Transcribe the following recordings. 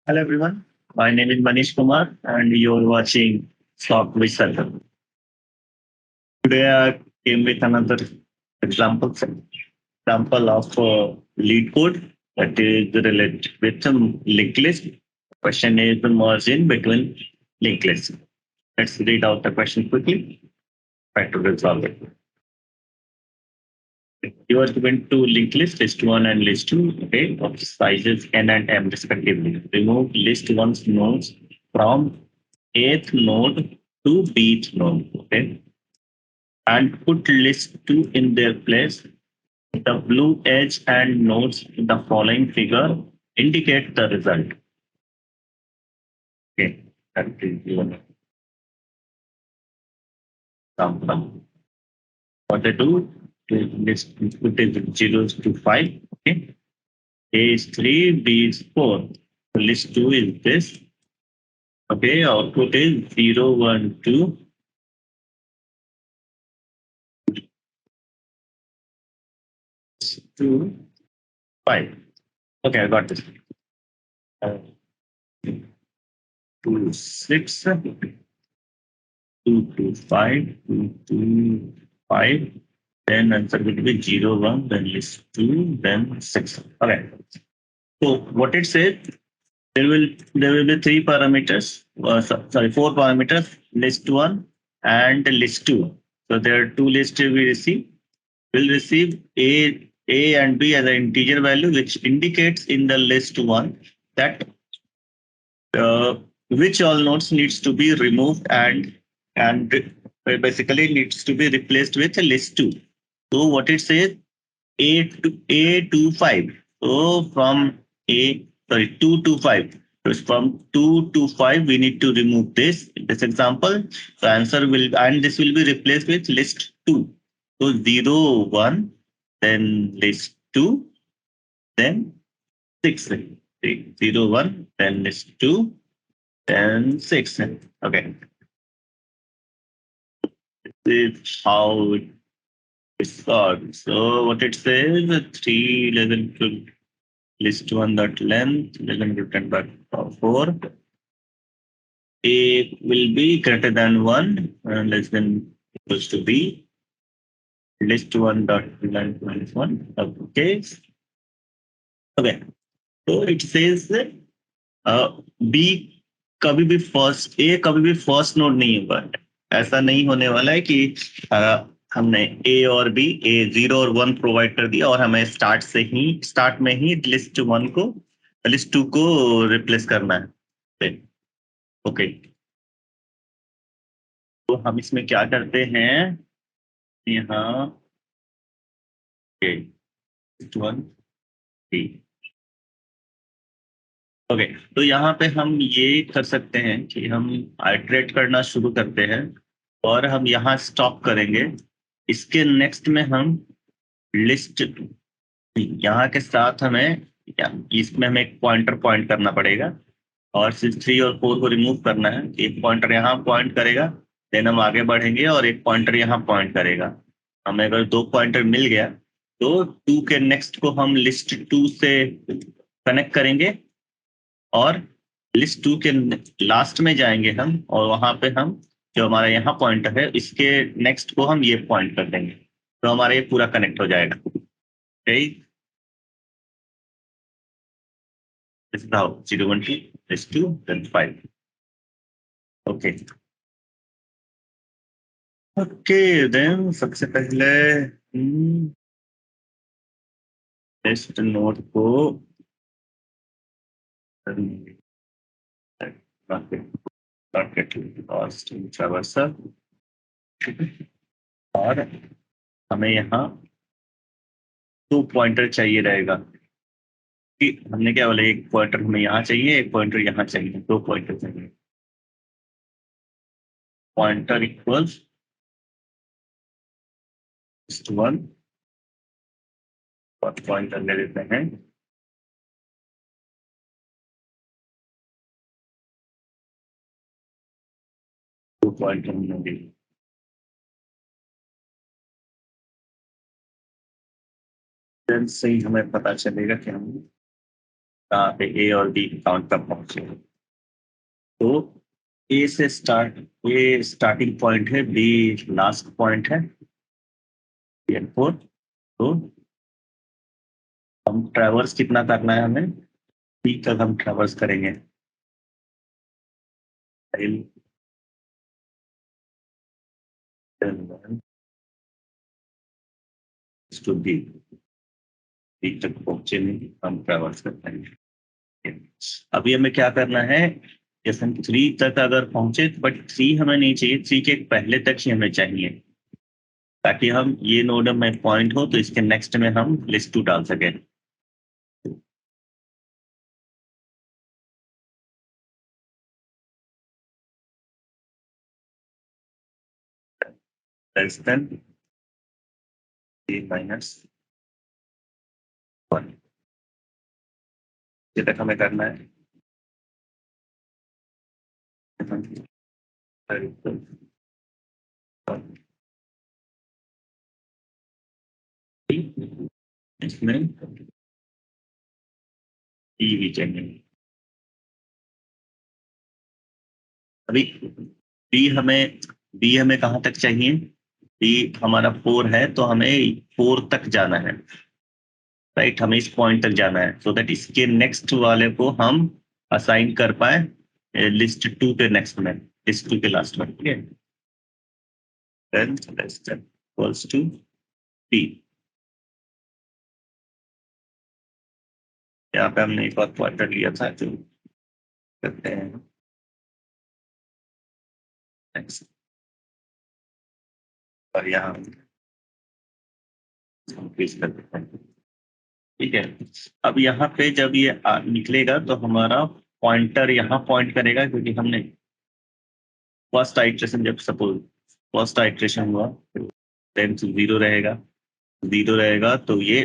Hello everyone, my name is Manish Kumar and you're watching Stock with Circle. Today I came with another example of lead code that is related with some linked list. Question is the margin between linked lists. Let's read out the question quickly. Try to resolve it. You are given two linked lists, list 1 and list 2, okay, of sizes n and m respectively. Remove list 1's nodes from eighth node to bth node, okay, and put list 2 in their place. The blue edge and nodes in the following figure indicate the result. Okay, that is your example. What they do is list put is 0 to 5. Okay, A is 3, B is 4. So list 2 is this. Okay, output is 0, 1, 2, 2, 5. Okay, I got this. 2, 6, 2 to 5, 2 to 5. Then answer will be 0, 1, then list 2, then 6. Okay. So what it says, there will be three parameters, sorry, four parameters, list 1 and list 2. So there are two lists we receive. We'll receive A and B as an integer value, which indicates in the list 1 that which all nodes needs to be removed and basically needs to be replaced with a list 2. So what it says, A to 5. So from A, sorry, 2 to 5. So from 2 to 5, we need to remove this example. So answer will, and this will be replaced with list 2. So 0, 1, then list 2, then 6. 0, 1, then list 2, then 6. Okay. This is how it is solved. So what it says, 3 11 to list 1 dot length, 11 return back 4. A will be greater than 1 and less than equals to B. List 1 dot length minus 1. Okay. Okay. So it says B कभी भी first A कभी भी first node नहीं होगा. ऐसा नहीं होने वाला है कि हमने ए और बी, ए 0 और 1 प्रोवाइड कर दिया और हमें स्टार्ट में ही लिस्ट 1 को लिस्ट 2 को रिप्लेस करना है. ओके, तो हम इसमें क्या करते हैं यहाँ, लिस्ट 1 बी. ओके, तो यहाँ पे हम ये कर सकते हैं कि हम आइटरेट करना शुरू करते हैं और हम यहाँ स्टॉप करेंगे. इसके नेक्स्ट में हम लिस्ट यहाँ के साथ हमें इसमें हमें एक पॉइंटर पॉइंट करना पड़ेगा और 3 और 4 को रिमूव करना है. एक पॉइंटर यहाँ पॉइंट करेगा, देन हम आगे बढ़ेंगे और एक पॉइंटर यहाँ पॉइंट करेगा. हमें अगर 2 पॉइंटर मिल गया तो 2 के नेक्स्ट को हम लिस्ट 2 से कनेक्ट करेंगे और लिस्ट 2 के लास्ट में जाएंगे हम और वहां पे हम जो हमारा यहाँ पॉइंटर है इसके नेक्स्ट को हम ये पॉइंट कर देंगे, तो हमारा ये पूरा कनेक्ट हो जाएगा. ठीक, this is how 0 1 2 this 2 then 5. Okay okay, then सबसे पहले लिस्ट नोड को और हमें यहाँ 2 पॉइंटर चाहिए रहेगा कि हमने क्या बोला, एक पॉइंटर हमें यहाँ चाहिए, एक पॉइंटर यहाँ चाहिए, 2 पॉइंटर चाहिए. पॉइंटर इक्वल्स लिस्ट 1 और पॉइंटर ले लेते हैं 2 पॉइंटर हमने ले लिए. देन से ही हमें पता चलेगा कि हम कहाँ पे ए और बी काउंट कब पहुंचे। तो ए से स्टार्ट, ए स्टार्टिंग पॉइंट है, बी लास्ट पॉइंट है, एयरपोर्ट। तो हम ट्रैवर्स कितना करना है हमें, बी तक हम ट्रैवर्स करेंगे। टू बी, बी तक पहुंचे नहीं, हम ट्रैवर्स कर पाएंगे। अभी हमें क्या करना है, जैसे हम थ्री तक अगर पहुंचे, बट थ्री हमें नहीं चाहिए, थ्री के पहले तक ही हमें चाहिए, ताकि हम ये नोड में पॉइंट हो तो इसके नेक्स्ट में हम लिस्ट टू डाल सकें। लेस देन ए माइनस वन, ये तक हमें करना है। इसमें ई भी चाहिए। अभी बी हमें कहाँ तक चाहिए, बी हमारा फोर है तो हमें फोर तक जाना है, राइट, हमें इस पॉइंट तक जाना है, सो दैट इसके नेक्स्ट वाले को हम असाइन कर पाए लिस्ट टू के नेक्स्ट में, लिस्ट टू के लास्ट में, ठीक है। Then less than equals to B. यहाँ पे हमने एक और पॉइंटर लिया था जो करते हैं नेक्स्ट, और यहाँ हम पेस्ट कर देते हैं, ठीक है। अब यहाँ पे जब ये निकलेगा तो हमारा पॉइंटर यहाँ पॉइंट करेगा, क्योंकि हमने फर्स्ट आइट्रेशन, जब सपोज फर्स्ट आइट्रेशन हुआ, देन जीरो रहेगा, जीरो रहेगा तो ये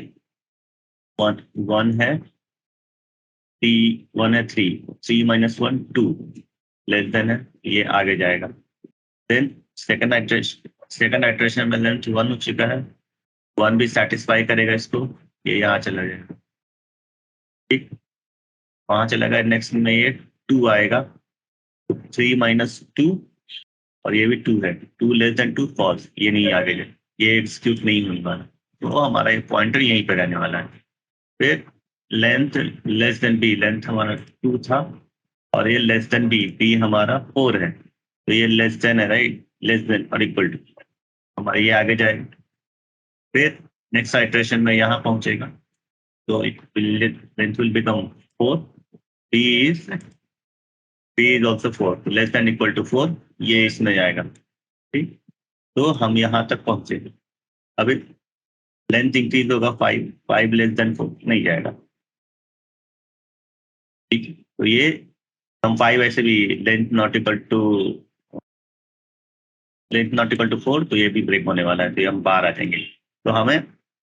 वन, वन है, थ्री, वन है, three, three minus one two, less than है, ये आगे जाएगा। देन सेकंड आइट्रेशन में लेंथ वन हो चुका है, वन भी सेटिस्फाई करेगा इसको, ये यहाँ चला जाएगा, ठीक, वहां चला गया, नेक्स्ट में ये टू आएगा, थ्री माइनस टू, और ये भी टू है, two less than two false, ये नहीं आगे जाए, ये एग्जीक्यूट नहीं होने वाला, तो हमारा ये पॉइंटर यहीं पे रहने वाला है। फिर length less than B, length हमारा टू था, और ये लेस देन बी, बी हमारा फोर है, तो ये लेस देन है, राइट, लेस देन और इक्वल टू, हमारा ये आगे जाएगा। फिर नेक्स्ट आइट्रेशन में यहाँ पहुंचेगा, तो length will become four, B is B is also four, less than equal to four, ये इसमें जाएगा, ठीक। तो हम यहाँ तक पहुंचे, अभी लेंथ इंक्रीज होगा, five, five less than four नहीं जाएगा, ठीक है। तो ये हम फाइव ऐसे भी length not equal to, length not equal to four, तो ये भी ब्रेक होने वाला है, तो ये हम बाहर आ जाएंगे। तो हमें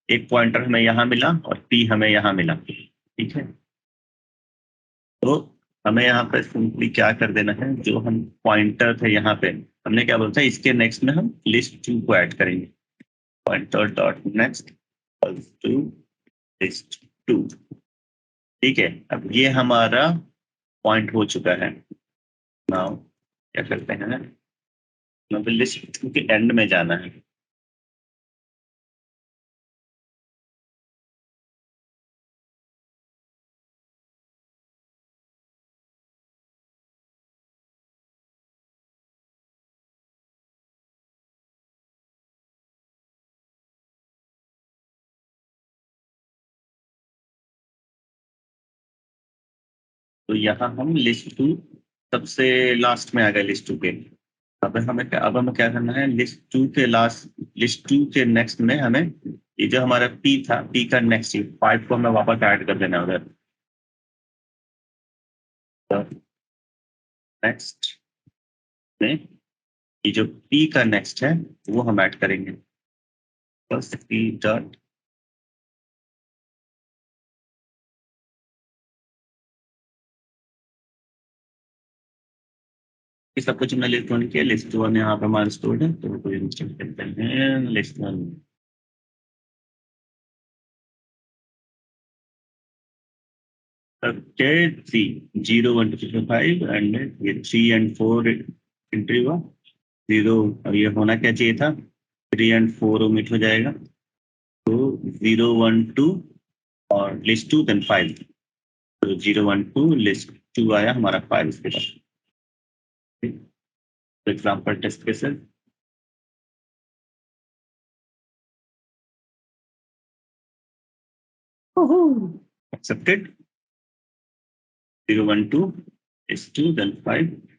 एक पॉइंटर हमें यहाँ मिला और पी हमें यहाँ मिला, ठीक है। तो हमें यहाँ पे सिंपली क्या कर देना है, जो हम पॉइंटर थे यहाँ पे, हमने क्या बोलता है, इसके नेक्स्ट में हम लिस्ट टू को ऐड करेंगे, pointer dot next to list two, ठीक है। अब ये हमारा पॉइंट हो चुका है। नाउ क्या करते हैं, मतलब लिस्ट टू के एंड में जाना है, तो यहाँ हम लिस्ट टू सबसे लास्ट में आ गए, लिस्ट टू के। अब हमें क्या करना है, लिस्ट टू के लास्ट, लिस्ट टू के नेक्स्ट में हमें ये जो हमारा पी था, पी का नेक्स्ट फाइव को हमें वापस ऐड कर देना है उधर, तो नेक्स्ट में ये जो पी का नेक्स्ट है वो हम ऐड करेंगे, बस पी डॉट, ये सब कुछ हमने लिस्ट वन किया, लिस्ट वन यहाँ पे हमारा स्टोर्ड है, तो कोई इंस्टॉल करते हैं list one. Okay, see 0, 1, 2, 3, 4, 5 and ये 3 and 4 एंट्री हुआ 0 और ये होना क्या चाहिए था 3 and 4 ओमिट हो जाएगा तो 0, 1, 2 और लिस्ट 2 देन 5 तो 0, 1, 2 लिस्ट 2 आया हमारा 5 इसके बाद example test cases accepted 0, 1, 2 is 2 then 5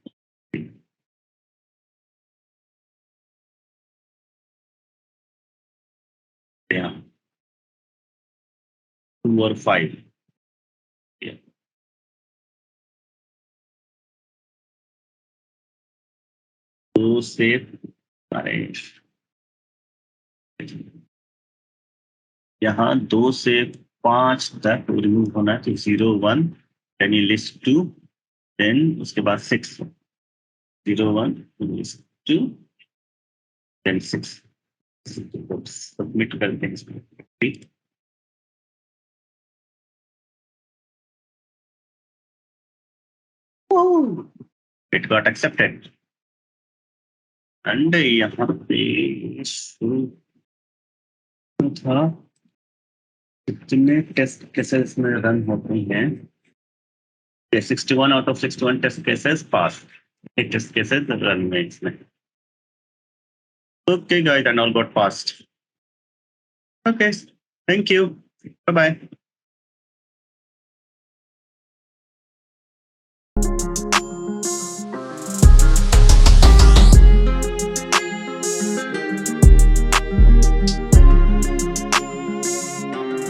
yeah 2 or 5 yeah तो से अरे यहाँ 2 से 5 तक रिमूव होना है तो 0, 1 देन ये लिस्ट 2 देन उसके बाद 6 0, 1 लिस्ट 2 देन 6 सबमिट करते हैं इसमें ठीक इट गॉट एक्सेप्टेड एंड यहाँ पे शुरू था कितने टेस्ट केसेस में रन होते हैं 61 out of 61 test cases pass test cases run में इसमें okay guys and all got passed okay thank you bye bye